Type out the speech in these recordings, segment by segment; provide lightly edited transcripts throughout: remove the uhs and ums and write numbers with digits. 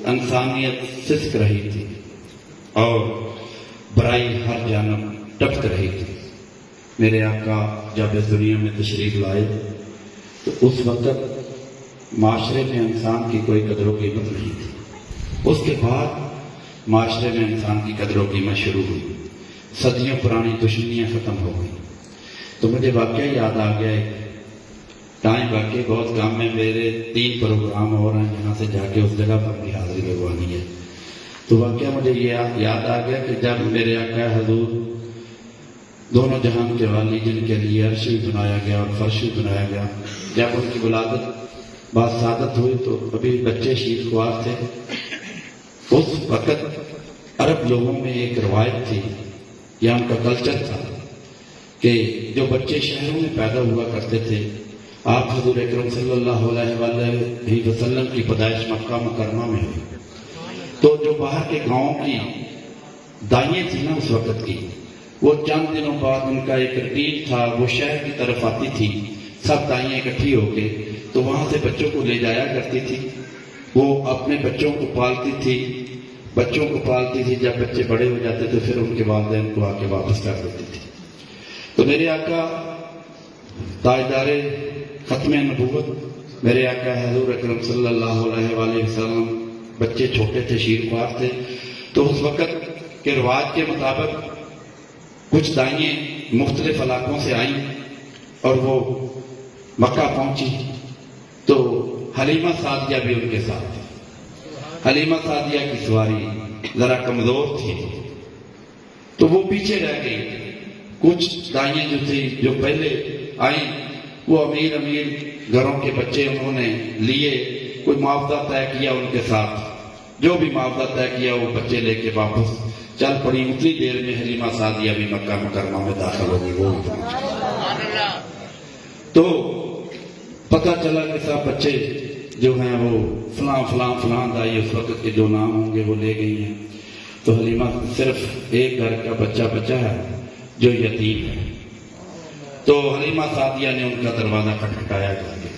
انسانیت سسک رہی تھی اور برائی ہر جانب ٹپک رہی تھی۔ میرے آقا جب اس دنیا میں تشریف لائے تو اس وقت معاشرے میں انسان کی کوئی قدر و قیمت نہیں تھی۔ اس کے بعد معاشرے میں انسان کی قدر و قیمت شروع ہوئی، صدیوں پرانی دشمنیاں ختم ہو گئی۔ تو مجھے واقعہ یاد آ گیا ہے، ٹائم واقعی بہت کام میں، میرے 3 پروگرام اور ہیں جہاں سے جا کے اس جگہ پر بھی حاضری لگوانی ہے۔ تو واقعہ مجھے یہ یاد آ گیا کہ جب میرے آقا حضور دونوں جہان کے والی، جن کے لیے عرش بھی بنایا گیا اور فرش بھی بنایا گیا، جب ان کی ولادت بعد سعادت ہوئی تو ابھی بچے شیر خوار تھے۔ اس وقت عرب لوگوں میں ایک روایت تھی یا ان کا کلچر تھا کہ جو بچے شہروں میں پیدا ہوا کرتے تھے، آپ حضور اکرم صلی اللہ علیہ وآلہ وسلم کی پیدائش مکہ مکرمہ میں ہوئی، تو جو باہر کے گاؤں کی دائیں تھی نا اس وقت کی، وہ چند دنوں بعد ان کا ایک روٹین تھا، وہ شہر کی طرف آتی تھی، سب دائیں اکٹھی ہو کے تو وہاں سے بچوں کو لے جایا کرتی تھی۔ وہ اپنے بچوں کو پالتی تھی، جب بچے بڑے ہو جاتے تو پھر ان کے والدین کو آ کے واپس کر دیتی تھی۔ تو میرے آقا تاجدار ختم نبوت، میرے آقا حضور اکرم صلی اللہ علیہ وآلہ وسلم بچے چھوٹے تھے، شیر خوار تھے۔ تو اس وقت کے رواج کے مطابق کچھ دائیں مختلف علاقوں سے آئیں اور وہ مکہ پہنچی، تو حلیمہ سعدیہ بھی ان کے ساتھ تھی۔ حلیمہ سعدیہ کی سواری ذرا کمزور تھی تو وہ پیچھے رہ گئی۔ کچھ دائیں جو تھی جو پہلے آئیں، وہ امیر گھروں کے بچے انہوں نے لیے، کوئی معاوضہ طے کیا ان کے ساتھ، جو بھی معاوضہ طے کیا وہ بچے لے کے واپس چل پڑی۔ اتنی دیر میں حلیمہ سعدیہ بھی مکہ مکرمہ میں داخل ہو گئی۔ وہ تو پتہ چلا کہ سب بچے جو ہیں وہ فلاں دائی اس وقت کے جو نام ہوں گے وہ لے گئی ہیں۔ تو حلیمہ صرف ایک گھر کا بچہ ہے جو یتیم ہے۔ تو حلیمہ سعدیہ نے ان کا دروازہ کھٹکھٹایا جا کے،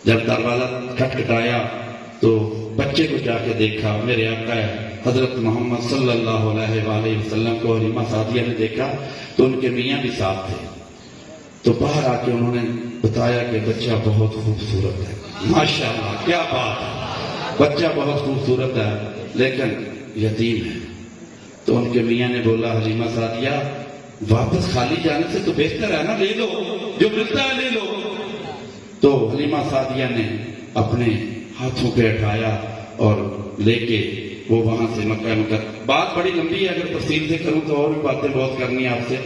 جب دروازہ کھٹکھٹایا تو بچے کو جا کے دیکھا، میرے آقا حضرت محمد صلی اللہ علیہ وآلہ وسلم کو حلیمہ سعدیہ نے دیکھا تو ان کے میاں بھی ساتھ تھے۔ تو باہر آ کے انہوں نے بتایا کہ بچہ بہت خوبصورت ہے، ماشاءاللہ کیا بات ہے، بچہ بہت خوبصورت ہے لیکن یتیم ہے۔ تو ان کے میاں نے بولا حلیمہ سعدیہ واپس خالی جانے سے تو بہتر ہے نا، لے لو جو ملتا ہے لے لو۔ تو حلیمہ سعدیہ نے اپنے ہاتھوں پہ اٹھایا اور لے کے وہ وہاں سے مکہ بات بڑی لمبی ہے، اگر تفصیل سے کروں تو اور بھی باتیں بہت کرنی ہے آپ سے۔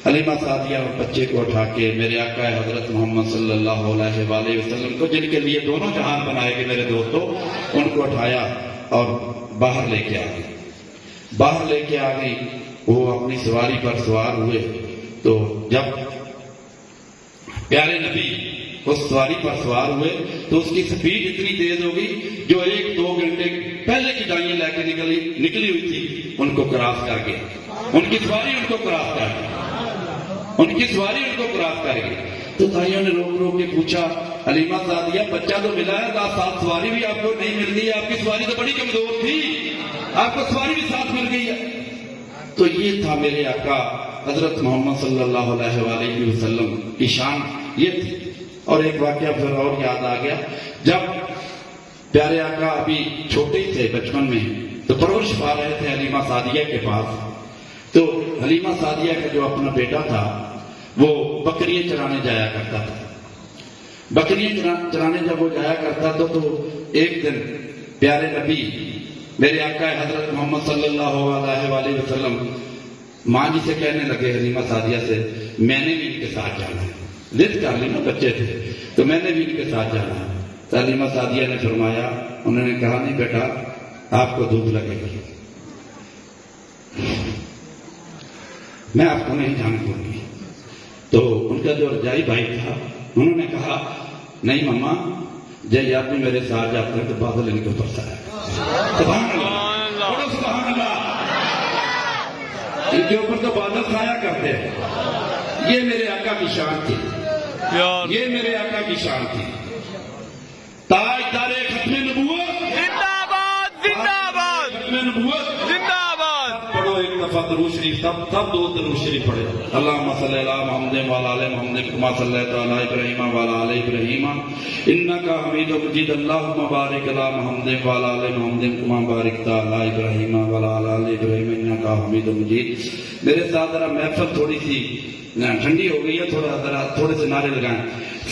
حلیمہ سعدیہ اور بچے کو اٹھا کے میرے آقا حضرت محمد صلی اللہ علیہ وآلہ وسلم کو، جن کے لیے دونوں جہان بنائے گئے میرے دوستوں، ان کو اٹھایا اور باہر لے کے آ گئی۔ وہ اپنی سواری پر سوار ہوئے تو جب پیارے نبی اس سواری پر سوار ہوئے تو اس کی سپیڈ اتنی تیز ہو گئی، جو 1-2 گھنٹے پہلے کی دائیں لے کے نکلی ہوئی تھی ان کو کراس کر گیا، ان کی سواری ان کو کراس کر گئی۔ تو دائیوں نے روک کے پوچھا حلیمہ سعدیہ بچہ تو ملا ہے، ساتھ سواری بھی آپ کو نہیں مل رہی ہے، آپ کی سواری تو بڑی کمزور تھی، آپ کو سواری بھی ساتھ مل گئی ہے۔ تو یہ تھا میرے آقا حضرت محمد صلی اللہ علیہ وآلہ وسلم کی شان یہ تھی۔ اور ایک واقعہ پھر اور یاد آ گیا، جب پیارے آقا ابھی چھوٹے تھے بچپن میں تو پرورش پا رہے تھے حلیمہ سعدیہ کے پاس۔ تو حلیمہ سعدیہ کا جو اپنا بیٹا تھا وہ بکریاں چرانے جایا کرتا تھا۔ بکریاں چرانے جب وہ جایا کرتا تھا تو ایک دن پیارے نبی میرے آقا حضرت محمد صلی اللہ علیہ وآلہ وسلم ماں جی سے کہنے لگے حلیمہ سعدیہ سے، میں نے بھی ان کے ساتھ جانا ہے، ضد کر لی نا، بچے تھے تو میں نے بھی ان کے ساتھ جانا ہے۔ تو حلیمہ سعدیہ نے فرمایا، انہوں نے کہا نہیں بیٹا آپ کو دودھ لگے گا، میں آپ کو نہیں جانے دوں گی۔ تو ان کا جو رجائی بھائی تھا انہوں نے کہا نہیں مما، جب آپ بھی میرے ساتھ جاتے ہیں تو بادل ان کے اوپر سے آئے گا۔ سبحان اللہ، بولو سبحان اللہ، ان کے اوپر تو بادل چھایا کرتے ہیں۔ یہ میرے آقا کی شان تھی، یہ میرے آقا کی شان تھی۔ تاجدار ختم نبوت بعد درود شریف سب دو درود شریف پڑھے. اللہم صلی علی محمد وعلی آل محمد کما صلیت علی ابراہیم وعلی آل ابراہیم انک حمید مجید. اللہم بارک علی محمد وعلی آل محمد کما بارکت علی ابراہیم وعلی آل ابراہیم انک حمید مجید. میرے ساتھ ذرا محفل تھوڑی سی ٹھنڈی ہو گئی ہے, تھوڑے سے نعرے لگائیں.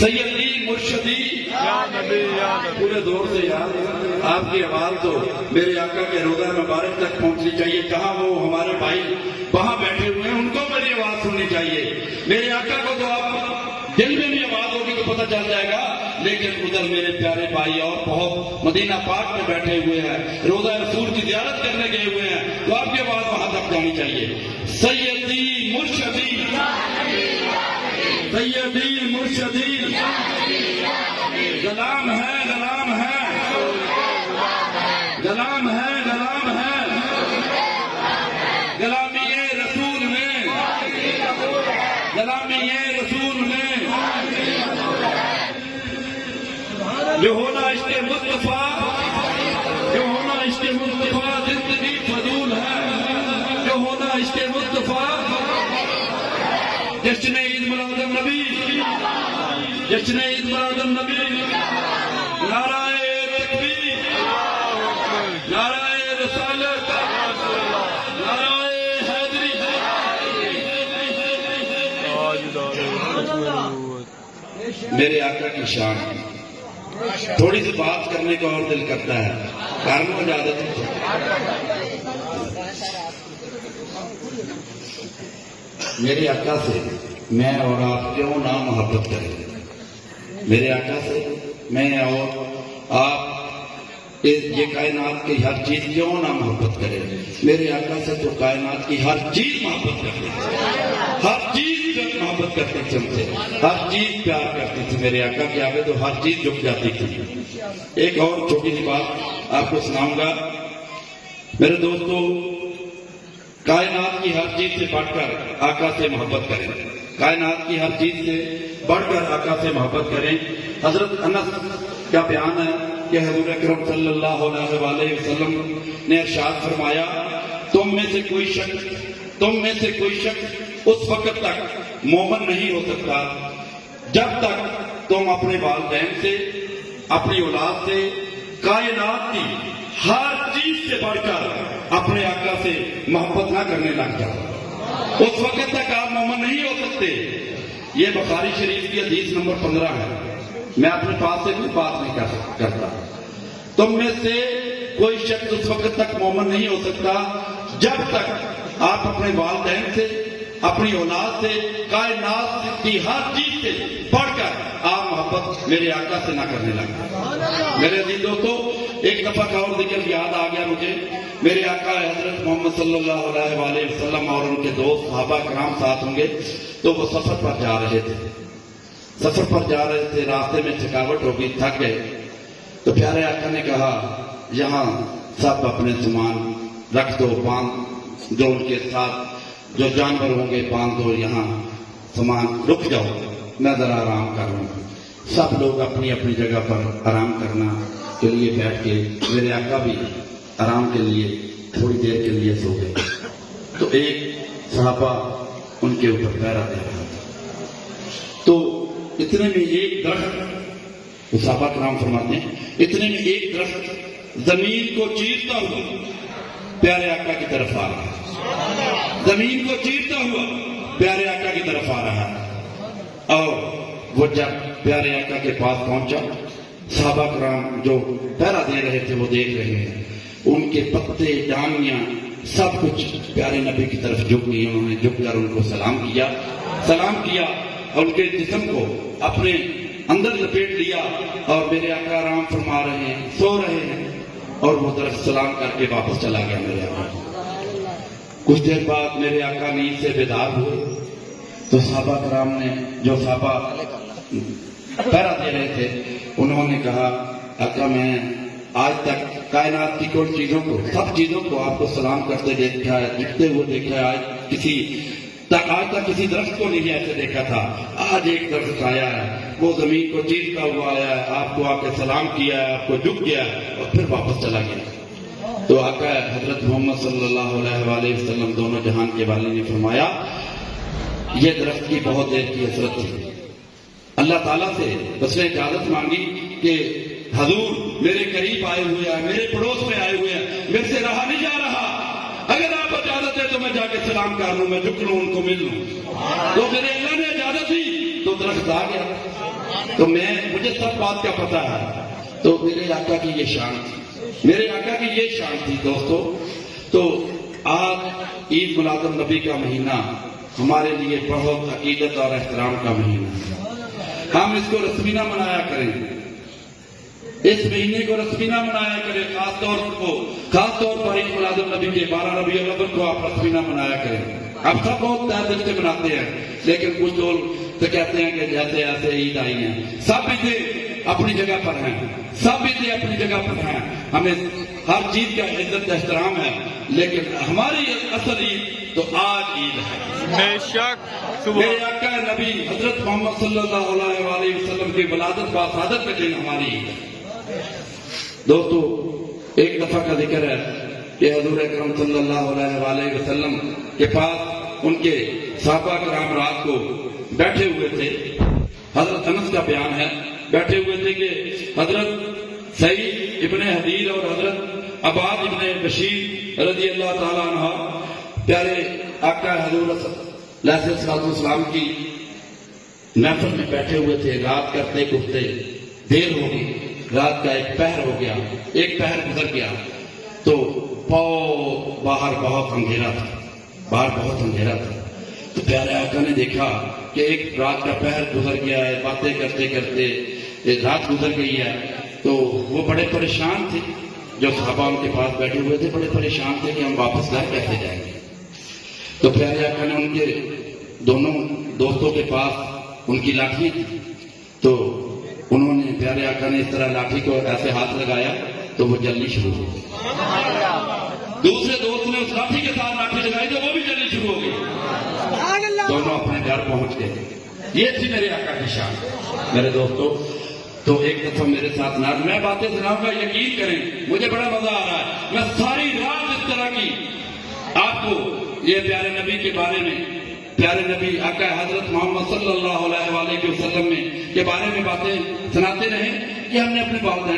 سیدی مرشدی یا نبی یا نبی. پورے دور سے یاد آپ کی آواز تو میرے آقا کے روضہ مبارک تک پہنچنی چاہیے. کہاں وہ ہمارے بھائی وہاں بیٹھے ہوئے ہیں, ان کو میری آواز سننی چاہیے. میرے آقا کو تو آپ دل میں بھی آواز ہوگی تو پتہ چل جائے گا, لیکن ادھر میرے پیارے بھائی اور بہت مدینہ پاک میں بیٹھے ہوئے ہیں, روضہ رسول کی زیارت کرنے گئے ہوئے ہیں, تو آپ کی آواز وہاں تک جانی چاہیے. سیدی مرشدی سیدی مرشدی غلام ہے غلام ہے غلام ہے غلام ہے غلامی رسول میں غلامی رسول میں جو ہونا عشق مصطفیٰ جو ہونا عشق مصطفیٰ زندگی فضول ہے. جو ہونا عشق مصطفیٰ جشن عید میلاد النبی جشن عید میلاد النبی. نعرہ تکبیر نعرہ رسالت نعرہ حیدری. میرے آقا کی شان تھوڑی سی بات کرنے کا اور دل کرتا ہے, کاروں کو اجازت میرے آقا سے میں اور آپ کیوں نہ محبت کریں. میرے آقا سے میں اور آپ یہ کائنات کی ہر چیز کیوں نہ محبت کرے. میرے آقا سے تو کائنات کی ہر چیز محبت کرتی تھی, ہر چیز محبت کرتی تھی, ہم سے ہر چیز پیار کرتی تھی. میرے آقا کے آگے تو ہر چیز جھک جاتی تھی. ایک اور چھوٹی سی بات آپ کو سناؤں گا. میرے دوستو, کائنات کی ہر چیز سے بڑھ کر آقا سے محبت کریں. کائنات کی ہر چیز سے بڑھ کر آقا سے محبت کریں. حضرت انس کا بیان ہے کہ حضور اکرم صلی اللہ علیہ وآلہ وسلم نے ارشاد فرمایا, تم میں سے کوئی شخص اس وقت تک مومن نہیں ہو سکتا جب تک تم اپنے والدین سے, اپنی اولاد سے, کائنات کی ہر چیز سے بڑھ کر اپنے آقا سے محبت نہ کرنے لگ جاؤ. اس وقت تک آپ مومن نہیں ہو سکتے. یہ بخاری شریف کی حدیث نمبر 15 ہے. میں اپنے پاس سے کوئی بات نہیں کرتا. تم میں سے کوئی شخص اس وقت تک مومن نہیں ہو سکتا جب تک آپ اپنے والدین سے, اپنی اولاد سے, کائنات کی ہر چیز سے بڑھ کر آپ محبت میرے آقا سے نہ کرنے لگے. میرے عزیز دوستو, ایک دفعہ کا اور ذکر یاد آ گیا مجھے. میرے آقا حضرت محمد صلی اللہ علیہ وآلہ وسلم اور ان کے دوست صحابہ کرام ساتھ ہوں گے, تو وہ سفر پر جا رہے تھے. راستے میں تھکاوٹ ہو گئی, تھک گئے. تو پیارے آقا نے کہا, یہاں سب اپنے سامان رکھ دو, باندھ دو, ان کے ساتھ جو جانور ہوں گے باندھ دو, یہاں سامان رک جاؤ, میں ذرا آرام کروں. سب لوگ اپنی اپنی جگہ پر آرام کرنا کے لیے بیٹھ کے, میرے آقا بھی آرام کے لیے تھوڑی دیر کے لیے سو گئے. تو ایک صحابہ ان کے اوپر پہرا دے رہا تھا. تو اتنے میں ایک درخت, صحابہ کرام فرماتے ہیں, اتنے میں ایک درخت زمین کو چیرتا ہوا پیارے آقا کی طرف آ رہا ہے. زمین کو چیرتا ہوا پیارے آقا کی طرف آ رہا ہے. اور وہ جب پیارے آقا کے پاس پہنچا, صحابہ کرام جو پہرا دے رہے تھے وہ دیکھ رہے ہیں, ان کے پتے, ڈانیاں, سب کچھ پیارے نبی کی طرف جھک گئی. انہوں نے جھک کر ان کو سلام کیا اور ان کے جسم کو اپنے اندر لپیٹ لیا. اور میرے آقا آرام فرما رہے ہیں, سو رہے ہیں, اور وہ درخت سلام کر کے واپس چلا گیا. میرے آقا کچھ دیر بعد میرے آقا نیند سے بیدار ہوئے. تو صحابہ کرام نے, جو صحابہ پہرا دے رہے تھے, انہوں نے کہا, آقا میں آج تک کائنات کی کل چیزوں کو, سب چیزوں کو آپ کو سلام کرتے دیکھا ہے, جھکتے ہوئے دیکھا ہے. آج تک کسی درخت کو نہیں ایسے دیکھا تھا. آج ایک درخت آیا ہے, وہ زمین کو چیرتا ہوا آیا ہے, آپ کو آ کے سلام کیا ہے, آپ کو جھک گیا ہے اور پھر واپس چلا گیا. تو آقا حضرت محمد صلی اللہ علیہ وآلہ وسلم دونوں جہان کے والی نے فرمایا یہ درخت کی بہت دیر کی حسرت تھی. اللہ تعالیٰ سے اس نے اجازت مانگی کہ حضور میرے قریب آئے ہوئے ہیں, میرے پڑوس میں آئے ہوئے ہیں, میرے سے رہا نہیں جا رہا, اگر آپ اجازت ہے تو میں جا کے سلام کر لوں, میں جھک لوں, ان کو مل لوں. تو میرے اللہ نے اجازت دی تو درخت آ گیا. تو مجھے سب بات کا پتہ ہے. تو میرے آقا کی یہ شان تھی, میرے آقا کی یہ شان تھی دوستو. تو آج عید میلاد النبی کا مہینہ ہمارے لیے بہت عقیدت اور احترام کا مہینہ ہے. ہم اس کو رسمی نہ منایا کریں, اس مہینے کو رسمی نہ منایا کریں. خاص طور پر عید میلاد النبی کے 12 ربیع الاول کو آپ رسمی نہ منایا کریں. اب سب بہت تہ دل سے مناتے ہیں, لیکن کچھ لوگ تو کہتے ہیں کہ جیسے ایسے عید آئی ہیں. سب عیدیں اپنی جگہ پر ہیں, سب عیدیں اپنی جگہ پر ہیں, ہمیں ہر چیز کا عزت احترام ہے, لیکن ہماری اصل عید تو آج عید ہے. بے شک میرے آقا نبی حضرت محمد صلی اللہ علیہ وآلہ وسلم کی ولادت باسعادت کا دن ہماری عید ہے. دوستو ایک دفعہ کا ذکر ہے کہ حضور اکرم صلی اللہ علیہ وآلہ وسلم کے پاس ان کے صحابہ کرام رات کو بیٹھے ہوئے تھے. حضرت انس کا بیان ہے, بیٹھے ہوئے تھے کہ حضرت سعید ابن حدیر اور حضرت عباد ابن بشیر رضی اللہ تعالیٰ عنہ پیارے آقا حضور علیہ السلام کی محفل میں بیٹھے ہوئے تھے. رات کرتے کرتے دیر ہو گئی, رات کا ایک پہر ہو گیا, ایک پہر گزر گیا. تو باہر بہت اندھیرا تھا, باہر بہت اندھیرا تھا. تو پیارے آقا نے دیکھا کہ ایک رات کا پہر گزر گیا ہے, باتیں کرتے کرتے ایک رات گزر گئی ہے. تو وہ بڑے پریشان تھے, جو صحابہ ان کے پاس بیٹھے ہوئے تھے بڑے پریشان تھے کہ ہم واپس گھر کیسے جائیں گے. تو پیارے آقا نے ان کے دونوں دوستوں کے پاس ان کی لاٹھی تھی. تو انہوں نے پیارے آقا نے اس طرح لاٹھی کو ایسے ہاتھ لگایا تو وہ جلنی شروع ہو گئی. دوسرے دوست نے اس لاٹھی کے ساتھ لاٹھی لگائی تو وہ بھی جلنی شروع ہو گئی. دونوں اپنے گھر پہنچ گئے. یہ تھی میرے آقا کی شان. میرے دوستوں تو ایک دفعہ میرے ساتھ میں باتیں سناؤں گا, یقین کریں مجھے بڑا مزہ آ رہا ہے. میں ساری رات اس طرح کی آپ کو یہ پیارے نبی کے بارے میں, پیارے نبی آقا حضرت محمد صلی اللہ علیہ وآلہ وسلم کے بارے میں باتیں سناتے رہے کہ ہم نے اپنے والدین